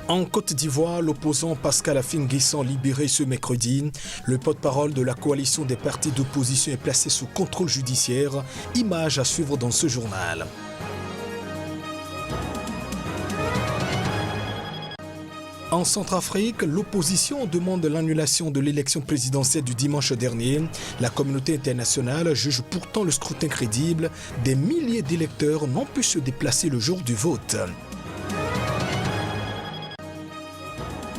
En Côte d'Ivoire, l'opposant Pascal Afin-Guessan libéré ce mercredi. Le porte-parole de la coalition des partis d'opposition est placé sous contrôle judiciaire. Image à suivre dans ce journal. En Centrafrique, l'opposition demande l'annulation de l'élection présidentielle du dimanche dernier. La communauté internationale juge pourtant le scrutin crédible. Des milliers d'électeurs n'ont pu se déplacer le jour du vote.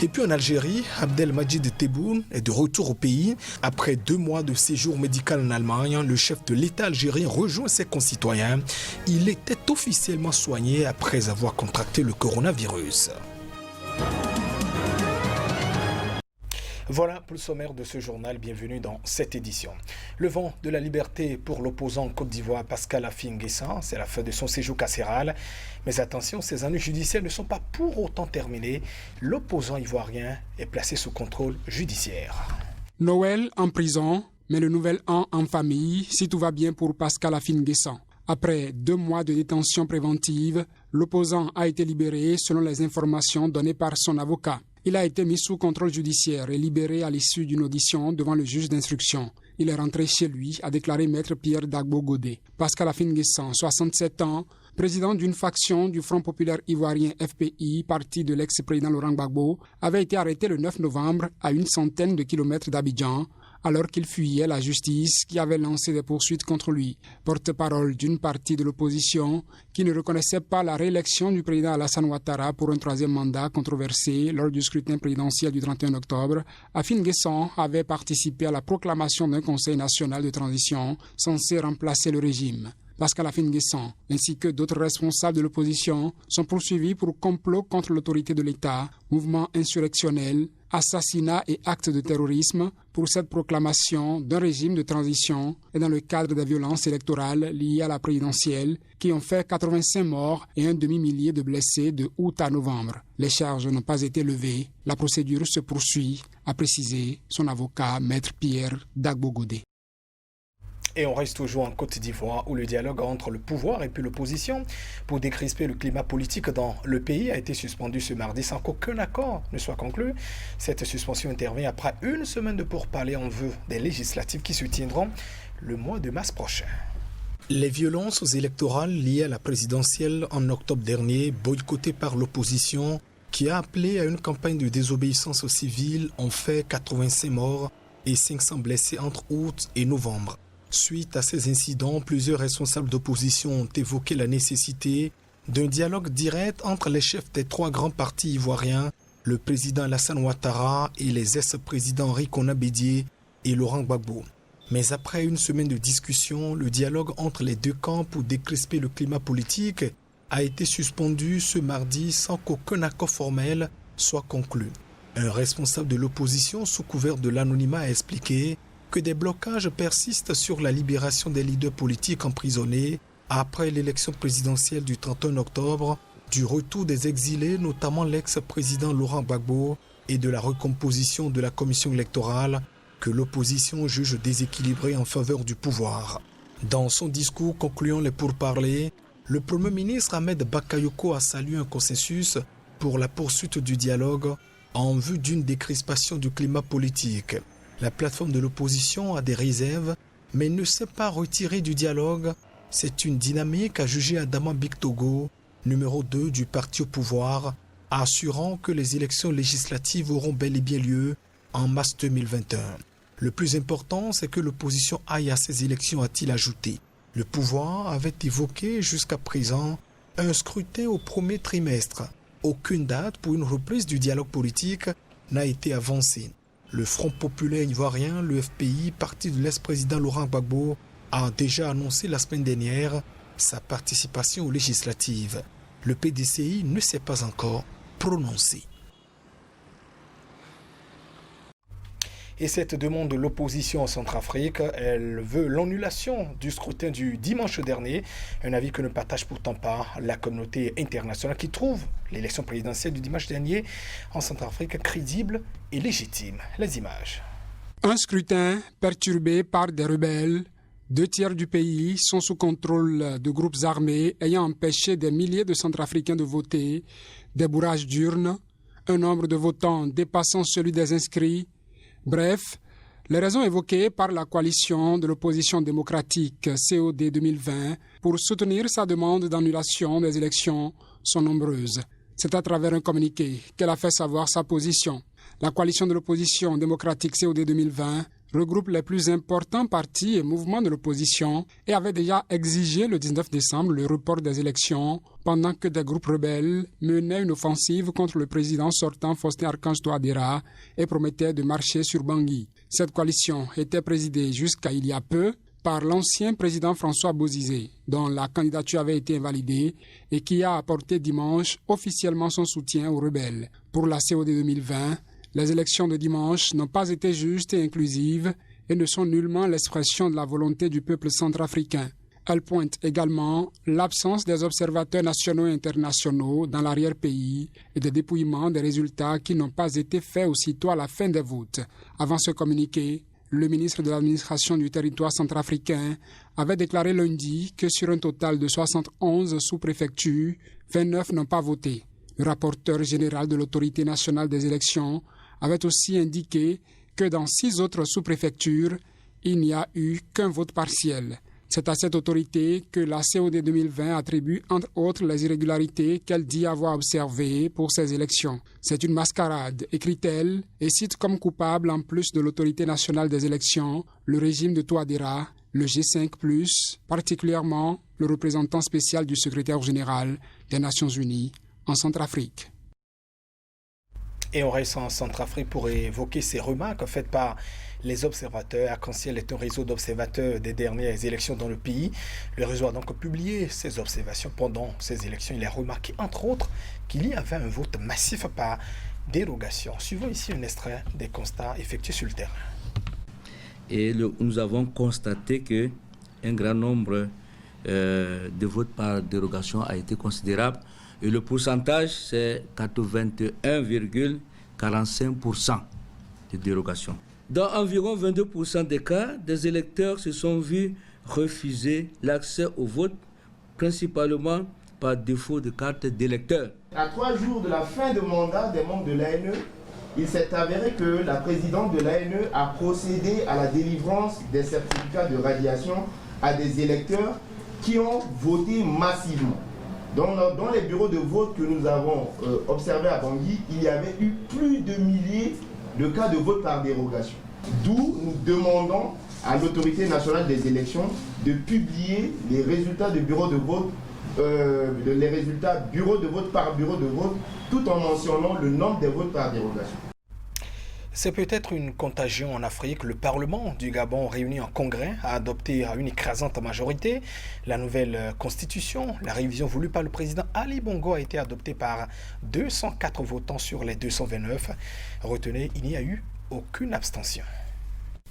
Et puis en Algérie, Abdelmajid Tebboune est de retour au pays. Après 2 mois de séjour médical en Allemagne, le chef de l'État algérien rejoint ses concitoyens. Il était officiellement soigné après avoir contracté le coronavirus. Voilà pour le sommaire de ce journal, bienvenue dans cette édition. Le vent de la liberté pour l'opposant en Côte d'Ivoire Pascal Afin-Guessan, c'est la fin de son séjour carcéral. Mais attention, ces années judiciaires ne sont pas pour autant terminées. L'opposant ivoirien est placé sous contrôle judiciaire. Noël en prison, mais le nouvel an en famille, si tout va bien pour Pascal Afin-Guessan. Après 2 mois de détention préventive, l'opposant a été libéré selon les informations données par son avocat. Il a été mis sous contrôle judiciaire et libéré à l'issue d'une audition devant le juge d'instruction. Il est rentré chez lui, a déclaré maître Pierre Dagbo Godé. Pascal Afin-Guessan, 67 ans, président d'une faction du Front populaire ivoirien FPI, parti de l'ex-président Laurent Gbagbo, avait été arrêté le 9 novembre à une centaine de kilomètres d'Abidjan, alors qu'il fuyait la justice qui avait lancé des poursuites contre lui. Porte-parole d'une partie de l'opposition qui ne reconnaissait pas la réélection du président Alassane Ouattara pour un 3e mandat controversé lors du scrutin présidentiel du 31 octobre, Afin-Guessan avait participé à la proclamation d'un conseil national de transition censé remplacer le régime. Pascal Afin-Guessan, ainsi que d'autres responsables de l'opposition, sont poursuivis pour complot contre l'autorité de l'État, mouvement insurrectionnel, assassinat et actes de terrorisme pour cette proclamation d'un régime de transition et dans le cadre des violences électorales liées à la présidentielle qui ont fait 85 morts et un demi-millier de blessés de août à novembre. Les charges n'ont pas été levées. La procédure se poursuit, a précisé son avocat, maître Pierre Dagbo Godé. Et on reste toujours en Côte d'Ivoire où le dialogue entre le pouvoir et puis l'opposition pour décrisper le climat politique dans le pays a été suspendu ce mardi sans qu'aucun accord ne soit conclu. Cette suspension intervient après 1 semaine de pourparlers en vue des législatives qui se tiendront le mois de mars prochain. Les violences électorales liées à la présidentielle en octobre dernier, boycottées par l'opposition, qui a appelé à une campagne de désobéissance civile, ont fait 85 morts et 500 blessés entre août et novembre. Suite à ces incidents, plusieurs responsables d'opposition ont évoqué la nécessité d'un dialogue direct entre les chefs des 3 grands partis ivoiriens, le président Alassane Ouattara et les ex-présidents Henri Konan Bédié et Laurent Gbagbo. Mais après 1 semaine de discussion, le dialogue entre les 2 camps pour décrisper le climat politique a été suspendu ce mardi sans qu'aucun accord formel soit conclu. Un responsable de l'opposition sous couvert de l'anonymat a expliqué que des blocages persistent sur la libération des leaders politiques emprisonnés après l'élection présidentielle du 31 octobre, du retour des exilés, notamment l'ex-président Laurent Gbagbo, et de la recomposition de la commission électorale que l'opposition juge déséquilibrée en faveur du pouvoir. Dans son discours concluant les pourparlers, le Premier ministre Ahmed Bakayoko a salué un consensus pour la poursuite du dialogue en vue d'une décrispation du climat politique. La plateforme de l'opposition a des réserves, mais ne s'est pas retirée du dialogue. C'est une dynamique, a jugé Adama Bictogo, numéro 2 du parti au pouvoir, assurant que les élections législatives auront bel et bien lieu en mars 2021. Le plus important, c'est que l'opposition aille à ces élections, a-t-il ajouté. Le pouvoir avait évoqué jusqu'à présent un scrutin au premier trimestre. Aucune date pour une reprise du dialogue politique n'a été avancée. Le Front populaire ivoirien, le FPI, parti de l'ex-président Laurent Gbagbo, a déjà annoncé la semaine dernière sa participation aux législatives. Le PDCI ne s'est pas encore prononcé. Et cette demande de l'opposition en Centrafrique, elle veut l'annulation du scrutin du dimanche dernier, un avis que ne partage pourtant pas la communauté internationale qui trouve l'élection présidentielle du dimanche dernier en Centrafrique crédible et légitime. Les images. Un scrutin perturbé par des rebelles. 2 tiers du pays sont sous contrôle de groupes armés ayant empêché des milliers de Centrafricains de voter, des bourrages d'urnes, un nombre de votants dépassant celui des inscrits. Bref, les raisons évoquées par la coalition de l'opposition démocratique COD 2020 pour soutenir sa demande d'annulation des élections sont nombreuses. C'est à travers un communiqué qu'elle a fait savoir sa position. La coalition de l'opposition démocratique COD 2020 regroupe les plus importants partis et mouvements de l'opposition et avait déjà exigé le 19 décembre le report des élections pendant que des groupes rebelles menaient une offensive contre le président sortant Faustin Archange Touadéra et promettaient de marcher sur Bangui. Cette coalition était présidée jusqu'à il y a peu par l'ancien président François Bozizé, dont la candidature avait été invalidée et qui a apporté dimanche officiellement son soutien aux rebelles. Pour la COD 2020, les élections de dimanche n'ont pas été justes et inclusives et ne sont nullement l'expression de la volonté du peuple centrafricain. Elle pointe également l'absence des observateurs nationaux et internationaux dans l'arrière-pays et des dépouillements des résultats qui n'ont pas été faits aussitôt à la fin des votes. Avant ce communiqué, le ministre de l'administration du territoire centrafricain avait déclaré lundi que sur un total de 71 sous-préfectures, 29 n'ont pas voté. Le rapporteur général de l'autorité nationale des élections avait aussi indiqué que dans 6 autres sous-préfectures, il n'y a eu qu'un vote partiel. C'est à cette autorité que la COD 2020 attribue entre autres les irrégularités qu'elle dit avoir observées pour ces élections. C'est une mascarade, écrit-elle, et cite comme coupable en plus de l'autorité nationale des élections, le régime de Touadéra, le G5+, particulièrement le représentant spécial du secrétaire général des Nations Unies en Centrafrique. Et on reste en Centrafrique pour évoquer ces remarques faites par les observateurs. Arc-en-Ciel est un réseau d'observateurs des dernières élections dans le pays. Le réseau a donc publié ses observations pendant ces élections. Il a remarqué, entre autres, qu'il y avait un vote massif par dérogation. Suivons ici un extrait des constats effectués sur le terrain. Et nous avons constaté qu'un grand nombre de votes par dérogation a été considérable. Et le pourcentage, c'est 81,45% de dérogation. Dans environ 22% des cas, des électeurs se sont vus refuser l'accès au vote, principalement par défaut de carte d'électeur. À 3 jours de la fin de mandat des membres de l'ANE, il s'est avéré que la présidente de l'ANE a procédé à la délivrance des certificats de radiation à des électeurs qui ont voté massivement. Dans les bureaux de vote que nous avons observés à Bangui, il y avait eu plus de milliers de cas de vote par dérogation. D'où nous demandons à l'autorité nationale des élections de publier les résultats de bureaux de vote, les résultats bureau de vote par bureau de vote, tout en mentionnant le nombre des votes par dérogation. C'est peut-être une contagion en Afrique. Le Parlement du Gabon, réuni en congrès, a adopté à une écrasante majorité la nouvelle constitution. La révision voulue par le président Ali Bongo a été adoptée par 204 votants sur les 229. Retenez, il n'y a eu aucune abstention.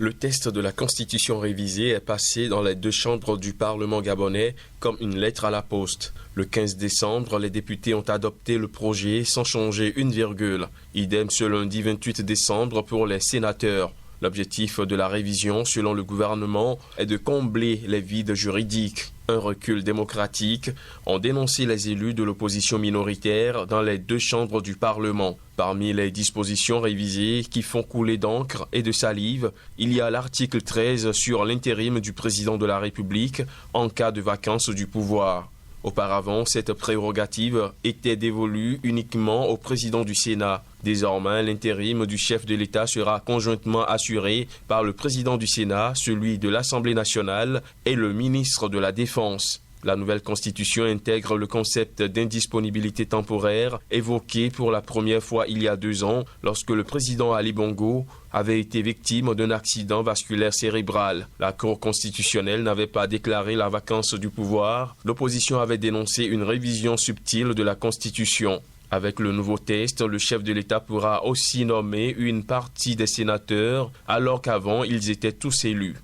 Le test de la Constitution révisée est passé dans les 2 chambres du Parlement gabonais comme une lettre à la poste. Le 15 décembre, les députés ont adopté le projet sans changer une virgule. Idem ce lundi 28 décembre pour les sénateurs. L'objectif de la révision, selon le gouvernement, est de combler les vides juridiques. Un recul démocratique, ont dénoncé les élus de l'opposition minoritaire dans les 2 chambres du Parlement. Parmi les dispositions révisées qui font couler d'encre et de salive, il y a l'article 13 sur l'intérim du président de la République en cas de vacance du pouvoir. Auparavant, cette prérogative était dévolue uniquement au président du Sénat. Désormais, l'intérim du chef de l'État sera conjointement assuré par le président du Sénat, celui de l'Assemblée nationale et le ministre de la Défense. La nouvelle constitution intègre le concept d'indisponibilité temporaire évoqué pour la première fois il y a 2 ans lorsque le président Ali Bongo avait été victime d'un accident vasculaire cérébral. La Cour constitutionnelle n'avait pas déclaré la vacance du pouvoir. L'opposition avait dénoncé une révision subtile de la Constitution. Avec le nouveau test, le chef de l'État pourra aussi nommer une partie des sénateurs alors qu'avant ils étaient tous élus.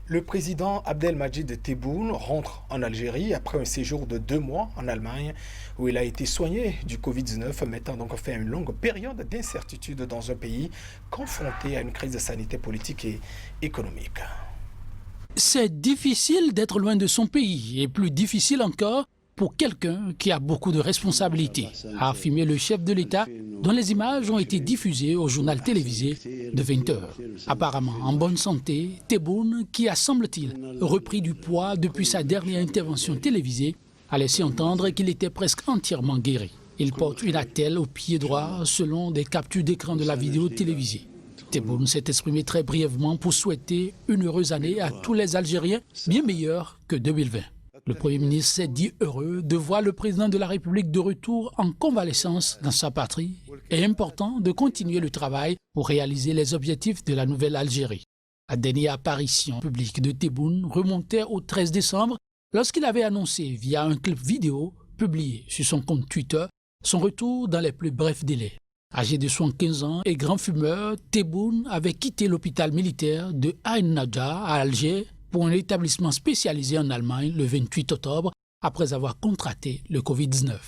Le président Abdelmadjid Tebboune rentre en Algérie après un séjour de 2 mois en Allemagne où il a été soigné du Covid-19, mettant donc fin à une longue période d'incertitude dans un pays confronté à une crise sanitaire, politique et économique. C'est difficile d'être loin de son pays et plus difficile encore pour quelqu'un qui a beaucoup de responsabilités, a affirmé le chef de l'État, dont les images ont été diffusées au journal télévisé de 20 h. Apparemment en bonne santé, Tebboune, qui a, semble-t-il, repris du poids depuis sa dernière intervention télévisée, a laissé entendre qu'il était presque entièrement guéri. Il porte une attelle au pied droit selon des captures d'écran de la vidéo télévisée. Tebboune s'est exprimé très brièvement pour souhaiter une heureuse année à tous les Algériens, bien meilleure que 2020. Le Premier ministre s'est dit heureux de voir le président de la République de retour en convalescence dans sa patrie et important de continuer le travail pour réaliser les objectifs de la nouvelle Algérie. La dernière apparition publique de Tebboune remontait au 13 décembre lorsqu'il avait annoncé via un clip vidéo publié sur son compte Twitter son retour dans les plus brefs délais. Âgé de 75 ans et grand fumeur, Tebboune avait quitté l'hôpital militaire de Ain Nadja à Alger pour un établissement spécialisé en Allemagne le 28 octobre après avoir contracté le Covid-19.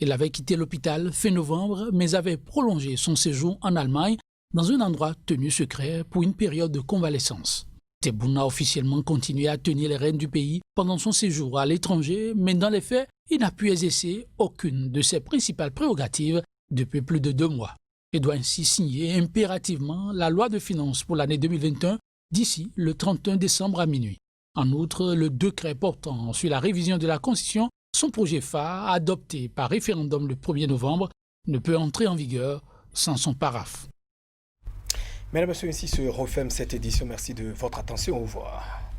Il avait quitté l'hôpital fin novembre mais avait prolongé son séjour en Allemagne dans un endroit tenu secret pour une période de convalescence. Tebboune a officiellement continué à tenir les rênes du pays pendant son séjour à l'étranger, mais dans les faits, il n'a pu exercer aucune de ses principales prérogatives depuis plus de 2 mois. Il doit ainsi signer impérativement la loi de finances pour l'année 2021 d'ici le 31 décembre à minuit. En outre, le décret portant sur la révision de la Constitution, son projet phare, adopté par référendum le 1er novembre, ne peut entrer en vigueur sans son paraphe. Mesdames et messieurs, ici se referme cette édition. Merci de votre attention. Au revoir.